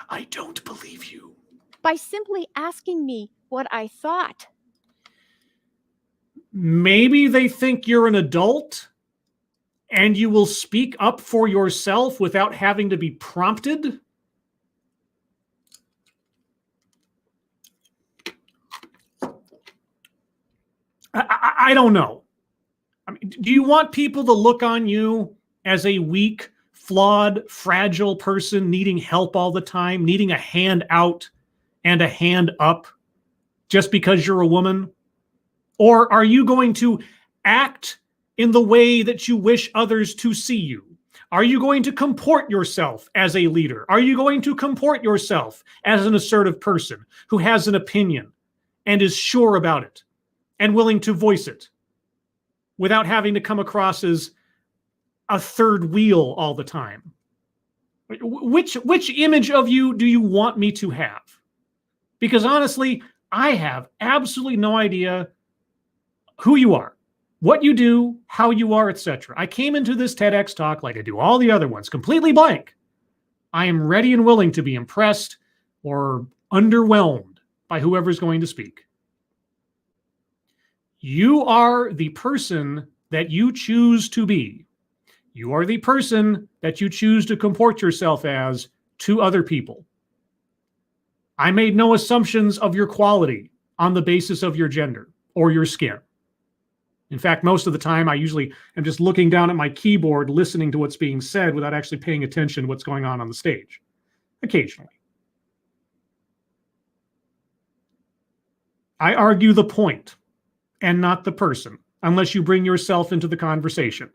I don't believe you. By simply asking me what I thought. Maybe they think you're an adult and you will speak up for yourself without having to be prompted. I don't know. I mean, do you want people to look on you as a weak, flawed, fragile person needing help all the time, needing a hand out and a hand up just because you're a woman? Or are you going to act in the way that you wish others to see you? Are you going to comport yourself as a leader? Are you going to comport yourself as an assertive person who has an opinion and is sure about it and willing to voice it without having to come across as a third wheel all the time? Which image of you do you want me to have? Because honestly, I have absolutely no idea who you are, what you do, how you are, etc. I came into this TEDx talk like I do all the other ones, completely blank. I am ready and willing to be impressed or underwhelmed by whoever's going to speak. You are the person that you choose to be. You are the person that you choose to comport yourself as to other people. I made no assumptions of your quality on the basis of your gender or your skin. In fact, most of the time, I usually am just looking down at my keyboard, listening to what's being said without actually paying attention to what's going on the stage. Occasionally. I argue the point and not the person, unless you bring yourself into the conversation.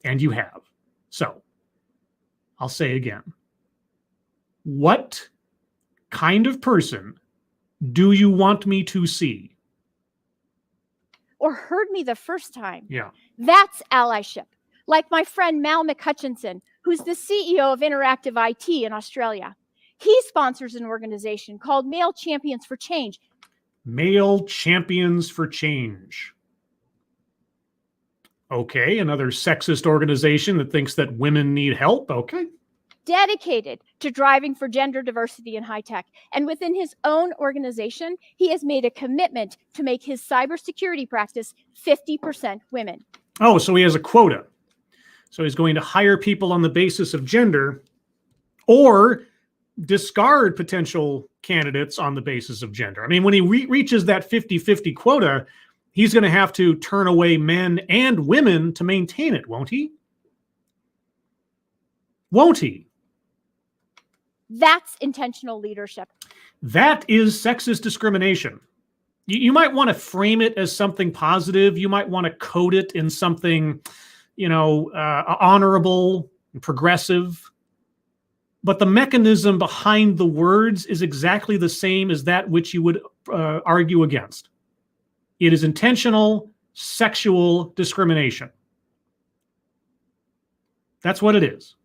And you have. So, I'll say again. What kind of person do you want me to see? Or heard me the first time. Yeah. That's allyship. Like my friend Mal McHutchinson, who's the CEO of Interactive IT in Australia. He sponsors an organization called Male Champions for Change. Male Champions for Change. Okay, another sexist organization that thinks that women need help. Okay. Dedicated to driving for gender diversity in high tech. And within his own organization, he has made a commitment to make his cybersecurity practice 50% women. Oh, so he has a quota. So he's going to hire people on the basis of gender or discard potential candidates on the basis of gender. I mean, when he reaches that 50-50 quota, he's going to have to turn away men and women to maintain it, won't he? Won't he? That's intentional leadership. That is sexist discrimination. You might want to frame it as something positive. You might want to code it in something, honorable and progressive. But the mechanism behind the words is exactly the same as that which you would argue against. It is intentional sexual discrimination. That's what it is.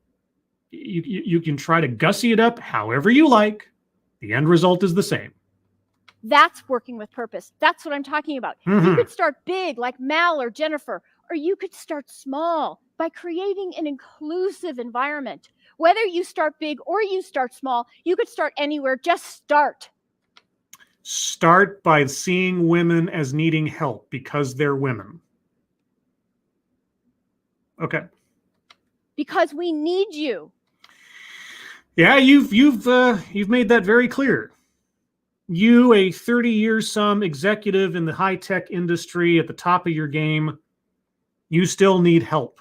You can try to gussy it up however you like. The end result is the same. That's working with purpose. That's what I'm talking about. Mm-hmm. You could start big like Mal or Jennifer, or you could start small by creating an inclusive environment. Whether you start big or you start small, you could start anywhere. Just start. Start by seeing women as needing help because they're women. Okay. Because we need you. Yeah, you've made that very clear. You, a 30-year-some executive in the high-tech industry at the top of your game, you still need help.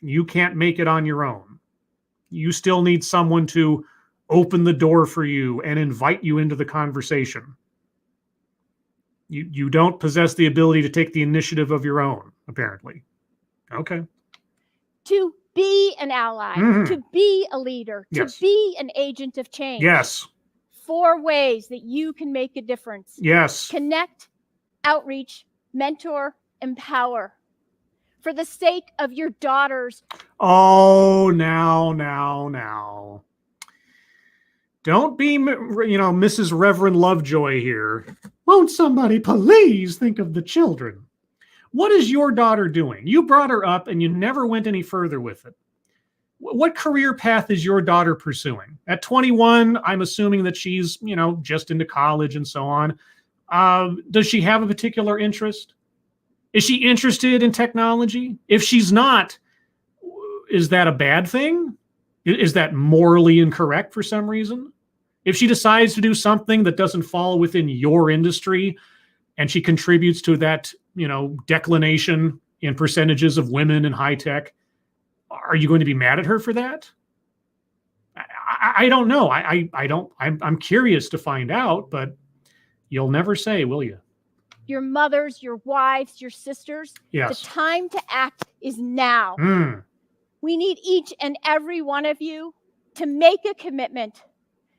You can't make it on your own. You still need someone to open the door for you and invite you into the conversation. You don't possess the ability to take the initiative of your own, apparently. Okay. To be an ally, to be a leader, to be an agent of change. Yes. 4 ways that you can make a difference. Yes. Connect, outreach, mentor, empower. For the sake of your daughters. Oh, now. Don't be, Mrs. Reverend Lovejoy here. Won't somebody please think of the children? What is your daughter doing? You brought her up and you never went any further with it. What career path is your daughter pursuing? At 21, I'm assuming that she's, just into college and so on. Does she have a particular interest? Is she interested in technology? If she's not, is that a bad thing? Is that morally incorrect for some reason? If she decides to do something that doesn't fall within your industry and she contributes to that, declination in percentages of women in high tech, are you going to be mad at her for that? I don't know. I'm curious to find out, but you'll never say, will you? Your mothers, your wives, your sisters. Yes. The time to act is now. We need each and every one of you to make a commitment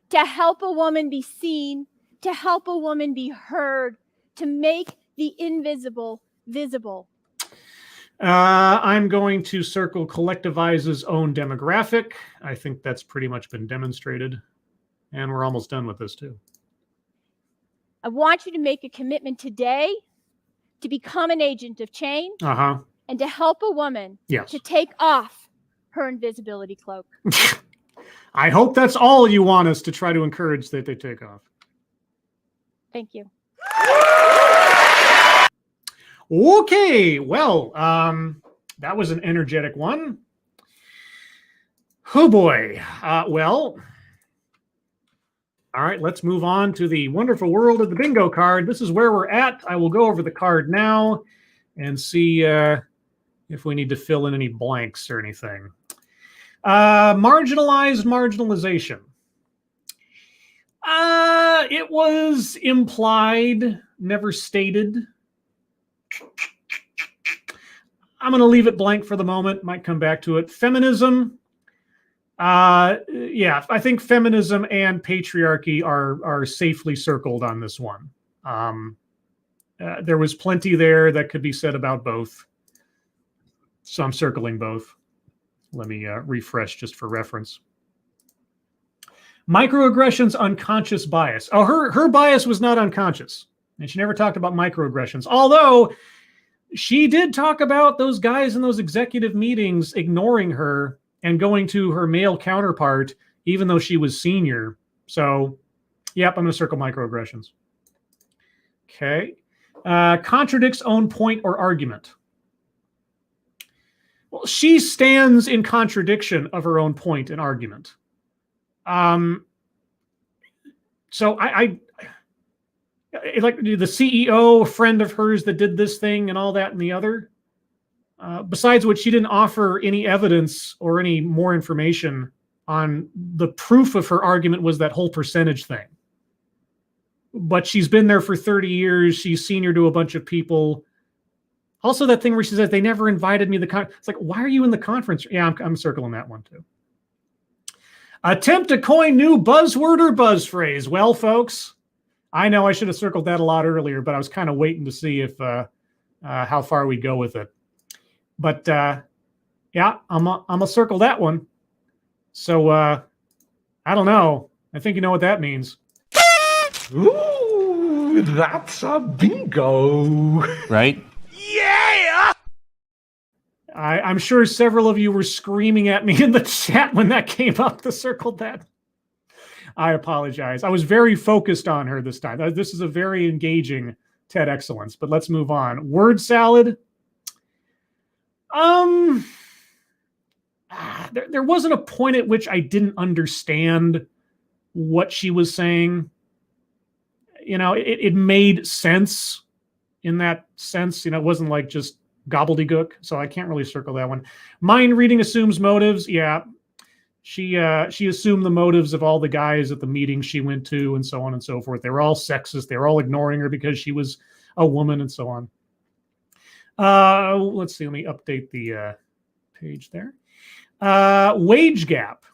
to help a woman be seen, to help a woman be heard, to make the invisible visible. I'm going to circle collectivizes own demographic. I think that's pretty much been demonstrated. And we're almost done with this too. I want you to make a commitment today to become an agent of change and to help a woman to take off her invisibility cloak. I hope that's all you want us to try to encourage that they take off. Thank you. Okay, well, that was an energetic one. Oh boy. Well, all right, let's move on to the wonderful world of the bingo card. This is where we're at. I will go over the card now and see if we need to fill in any blanks or anything. Marginalization. It was implied, never stated. I'm going to leave it blank for the moment. Might come back to it. Feminism. Yeah, I think feminism and patriarchy are safely circled on this one. There was plenty there that could be said about both. So I'm circling both. Let me refresh just for reference. Microaggressions, unconscious bias. Oh, her bias was not unconscious. And she never talked about microaggressions. Although she did talk about those guys in those executive meetings ignoring her and going to her male counterpart, even though she was senior. So, yep, I'm going to circle microaggressions. Okay. Contradicts own point or argument. Well, she stands in contradiction of her own point and argument. So I like the CEO, a friend of hers that did this thing and all that and the other. Besides which, she didn't offer any evidence or any more information on the proof of her argument was that whole percentage thing. But she's been there for 30 years. She's senior to a bunch of people. Also, that thing where she says, they never invited me to the it's like, why are you in the conference? Yeah, I'm circling that one too. Attempt to coin new buzzword or buzz phrase. Well, folks, I know I should have circled that a lot earlier, but I was kind of waiting to see if how far we go with it. But yeah, I'm gonna circle that one. So I don't know. I think you know what that means. Ooh, that's a bingo. Right? Yeah! I'm sure several of you were screaming at me in the chat when that came up to circle that. I apologize. I was very focused on her this time. This is a very engaging TEDXcellence, but let's move on. Word salad. There wasn't a point at which I didn't understand what she was saying. You know, it made sense in that sense. You know, it wasn't like just gobbledygook, so I can't really circle that one. Mind reading assumes motives. Yeah, she assumed the motives of all the guys at the meeting she went to and so on and so forth. They were all sexist. They were all ignoring her because she was a woman and so on. Let's see. Let me update the page there. Wage gap.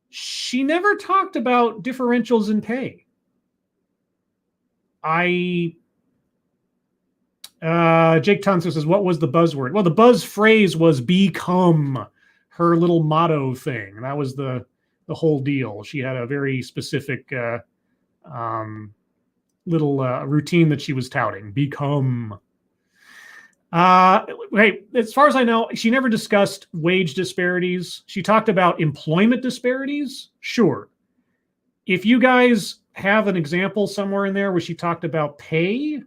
She never talked about differentials in pay. Jake Tunso says, what was the buzzword? Well, the buzz phrase was BeCOME, her little motto thing. That was the whole deal. She had a very specific little routine that she was touting. BeCOME. Hey, as far as I know, she never discussed wage disparities. She talked about employment disparities. Sure. If you guys have an example somewhere in there where she talked about pay,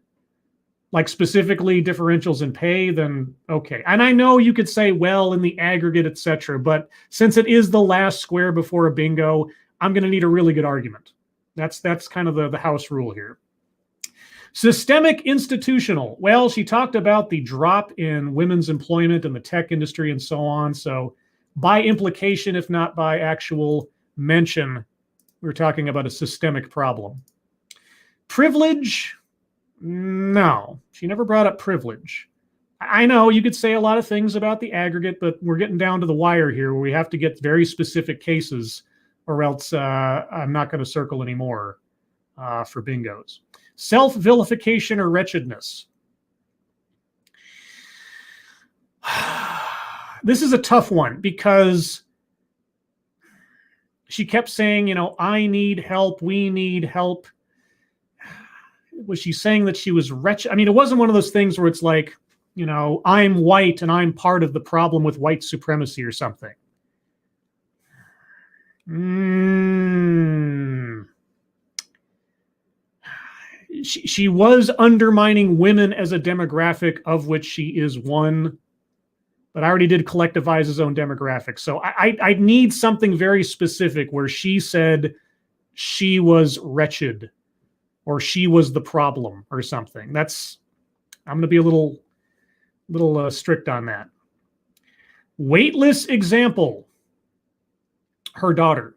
like specifically differentials in pay, then okay. And I know you could say, well, in the aggregate, etc. But since it is the last square before a bingo, I'm going to need a really good argument. That's kind of the house rule here. Systemic institutional. Well, she talked about the drop in women's employment in the tech industry and so on. So by implication, if not by actual mention, we're talking about a systemic problem. Privilege. No, she never brought up privilege. I know you could say a lot of things about the aggregate, but we're getting down to the wire here where we have to get very specific cases or else I'm not going to circle anymore for bingos. Self-vilification or wretchedness. This is a tough one because she kept saying, you know, I need help, we need help. Was she saying that she was wretched? I mean, it wasn't one of those things where it's like, you know, I'm white and I'm part of the problem with white supremacy or something. She was undermining women as a demographic of which she is one, but I already did collectivize his own demographic. So I need something very specific where she said she was wretched or she was the problem or something. I'm going to be a little strict on that. Weightless example, her daughter.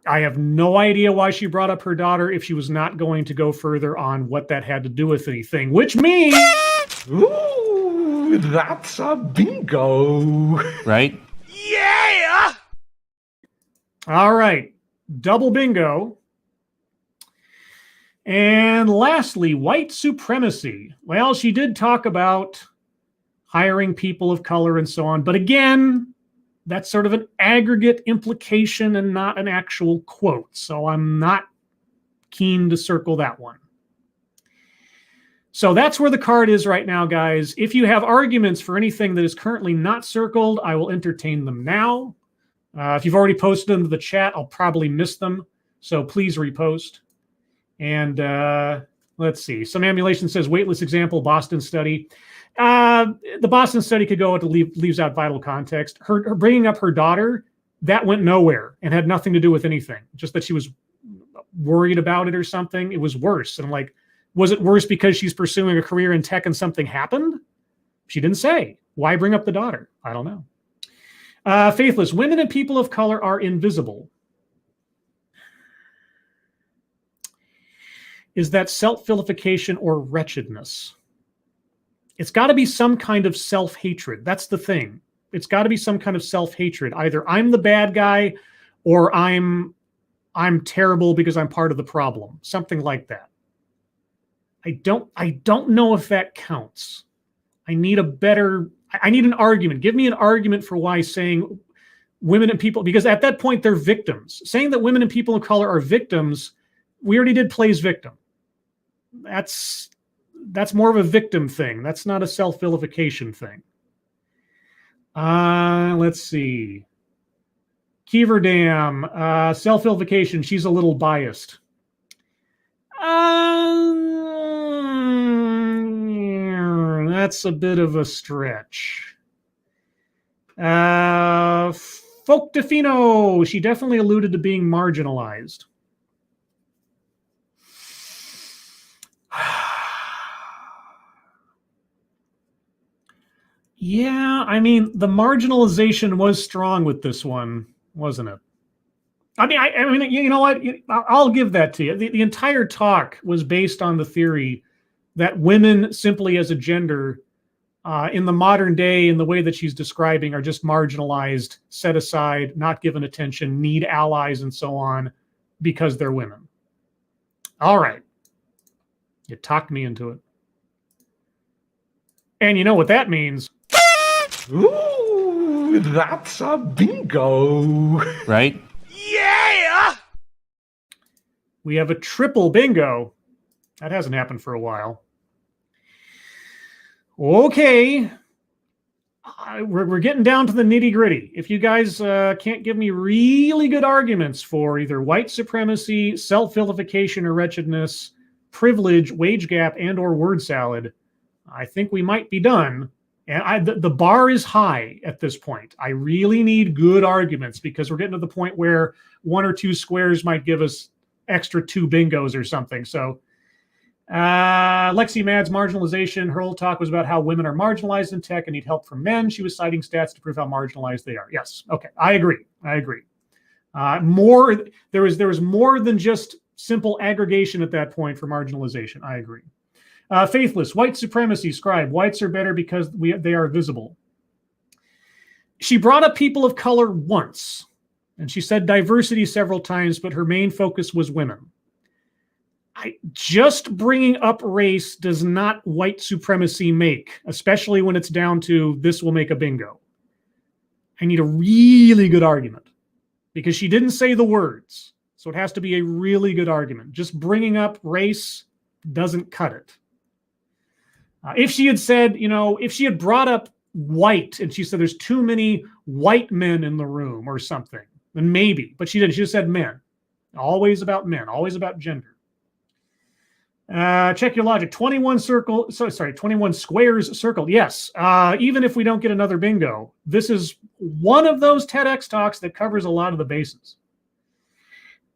I have no idea why she brought up her daughter if she was not going to go further on what that had to do with anything, which means... Ooh, that's a bingo. Right? Yeah! All right. Double bingo. And lastly, white supremacy. Well, she did talk about hiring people of color and so on. But again, that's sort of an aggregate implication and not an actual quote. So I'm not keen to circle that one. So that's where the card is right now, guys. If you have arguments for anything that is currently not circled, I will entertain them now. If you've already posted them to the chat, I'll probably miss them. So please repost. And let's see. Some Emulation says, weightless example, Boston study. The Boston study could go, it leaves out vital context. Her bringing up her daughter, that went nowhere and had nothing to do with anything. Just that she was worried about it or something. It was worse. And I'm like, was it worse because she's pursuing a career in tech and something happened? She didn't say. Why bring up the daughter? I don't know. Faithless. Women and people of color are invisible. Is that self-vilification or wretchedness? It's got to be some kind of self-hatred. That's the thing. It's got to be some kind of self-hatred. Either I'm the bad guy or I'm terrible because I'm part of the problem. Something like that. I don't know if that counts. I need an argument. Give me an argument for why saying women and people, because at that point they're victims. Saying that women and people of color are victims, we already did plays victim. That's more of a victim thing. That's not a self-vilification thing. Let's see. Kiever Dam, self-vilification. She's a little biased. That's a bit of a stretch. Folk Defino. She definitely alluded to being marginalized. Yeah, I mean, the marginalization was strong with this one, wasn't it? I mean, you know what? I'll give that to you. The entire talk was based on the theory that women simply as a gender in the modern day, in the way that she's describing, are just marginalized, set aside, not given attention, need allies and so on because they're women. All right. You talked me into it. And you know what that means. Ooh, that's a bingo. Right? Yeah! We have a triple bingo. That hasn't happened for a while. Okay. We're getting down to the nitty gritty. If you guys can't give me really good arguments for either white supremacy, self-vilification or wretchedness, privilege, wage gap, and or word salad, I think we might be done. And the bar is high at this point. I really need good arguments because we're getting to the point where 1 or 2 squares might give us extra 2 bingos or something. So Lexi Mad's marginalization, her whole talk was about how women are marginalized in tech and need help from men. She was citing stats to prove how marginalized they are. Yes. Okay. I agree. There was more than just simple aggregation at that point for marginalization. I agree. Faithless, white supremacy, scribe. Whites are better because they are visible. She brought up people of color once, and she said diversity several times, but her main focus was women. Just bringing up race does not white supremacy make, especially when it's down to this will make a bingo. I need a really good argument because she didn't say the words. So it has to be a really good argument. Just bringing up race doesn't cut it. If she had said, if she had brought up white and she said there's too many white men in the room or something, then maybe. But she didn't. She just said men. Always about men. Always about gender. Check your logic. 21 squares circled. Yes. Even if we don't get another bingo, this is one of those TEDx talks that covers a lot of the bases.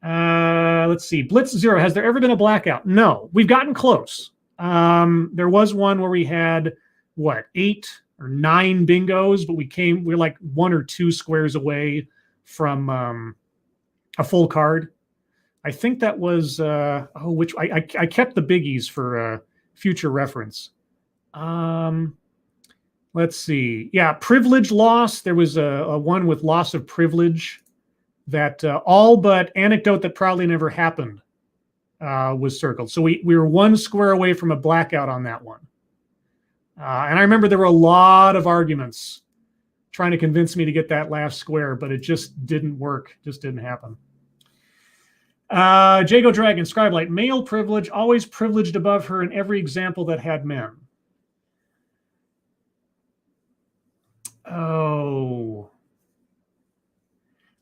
Let's see. Blitz 0. Has there ever been a blackout? No. We've gotten close. There was one where we had 8 or 9 bingos, but we're like 1 or 2 squares away from a full card. I think that was which I kept the biggies for future reference. Let's see. Yeah, privilege loss. There was a one with loss of privilege that all but anecdote that probably never happened was circled. So we were 1 square away from a blackout on that one. And I remember there were a lot of arguments trying to convince me to get that last square, but it just didn't work. Just didn't happen. Jago Dragon, Scribelight, male privilege, always privileged above her in every example that had men. Oh.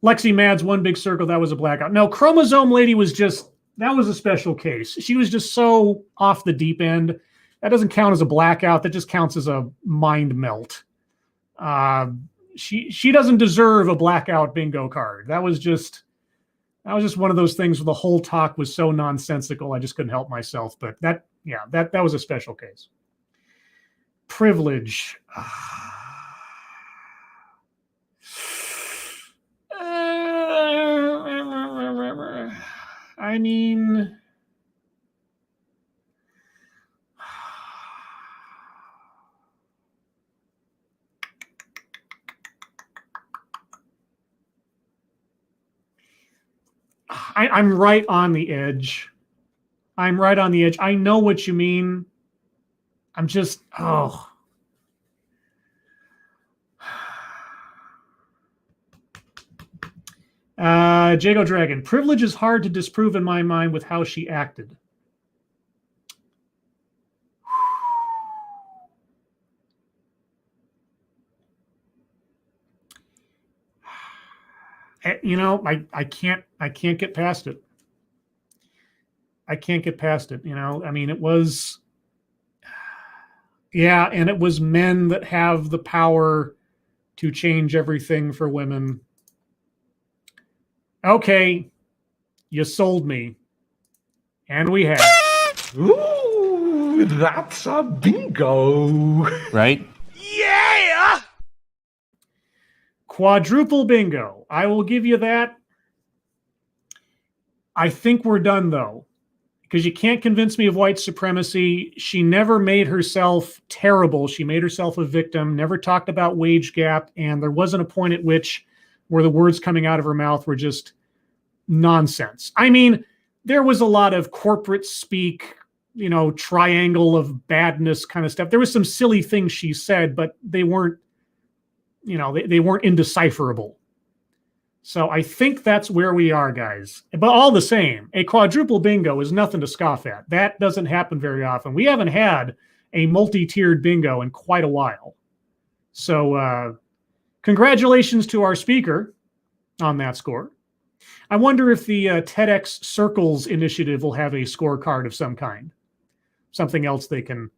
Lexi Mad's 1 big circle, that was a blackout. No, Chromosome Lady that was a special case. She was just so off the deep end. That doesn't count as a blackout. That just counts as a mind melt. She doesn't deserve a blackout bingo card. That was just one of those things where the whole talk was so nonsensical. I just couldn't help myself. But that was a special case. Privilege. I mean, I'm right on the edge. I know what you mean. I'm just, Jago Dragon, privilege is hard to disprove in my mind with how she acted. I can't get past it. I can't get past it. I mean, it was, and it was men that have the power to change everything for women. Okay, you sold me. And we have. Ooh, that's a bingo. Right? Yeah! Quadruple bingo. I will give you that. I think we're done, though, because you can't convince me of white supremacy. She never made herself terrible. She made herself a victim, never talked about wage gap, and there wasn't a point at which where the words coming out of her mouth were just nonsense. I mean, there was a lot of corporate speak, triangle of badness kind of stuff. There was some silly things she said, but they weren't, they weren't indecipherable. So I think that's where we are, guys. But all the same, a quadruple bingo is nothing to scoff at. That doesn't happen very often. We haven't had a multi-tiered bingo in quite a while. So congratulations to our speaker on that score. I wonder if the TEDx Circles initiative will have a scorecard of some kind. Something else they can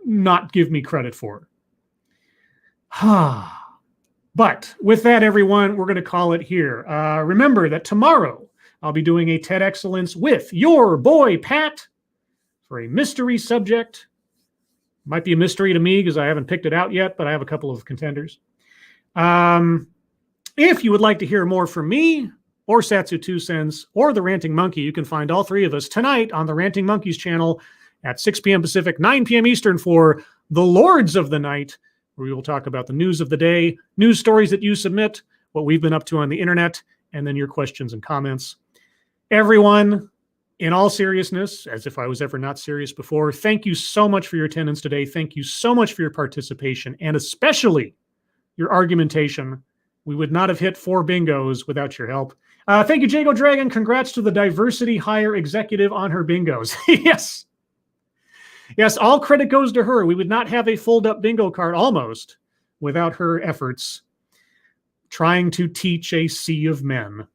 not give me credit for. But with that, everyone, we're going to call it here. Remember that tomorrow I'll be doing a TEDXcellence with your boy, Pat, for a mystery subject. Might be a mystery to me because I haven't picked it out yet, but I have a couple of contenders. If you would like to hear more from me or Satsu 2 Cents or the Ranting Monkey, you can find all three of us tonight on the Ranting Monkeys channel at 6 p.m. Pacific, 9 p.m. Eastern for the Lords of the Night, where we will talk about the news of the day, news stories that you submit, what we've been up to on the internet, and then your questions and comments. Everyone, in all seriousness, as if I was ever not serious before, thank you so much for your attendance today. Thank you so much for your participation, and especially your argumentation. We would not have hit 4 bingos without your help. Thank you, Jago Dragon. Congrats to the Diversity Hire Executive on her bingos. Yes. Yes, all credit goes to her. We would not have a fold-up bingo card almost without her efforts trying to teach a sea of men.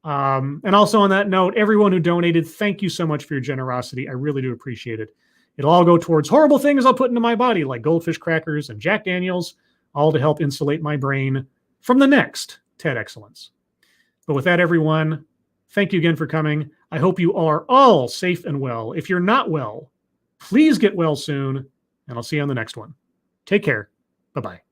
And also on that note, everyone who donated, thank you so much for your generosity. I really do appreciate it. It'll all go towards horrible things I'll put into my body, like goldfish crackers and Jack Daniels, all to help insulate my brain from the next TEDXcellence. But with that, everyone, thank you again for coming. I hope you are all safe and well. If you're not well, please get well soon, and I'll see you on the next one. Take care. Bye-bye.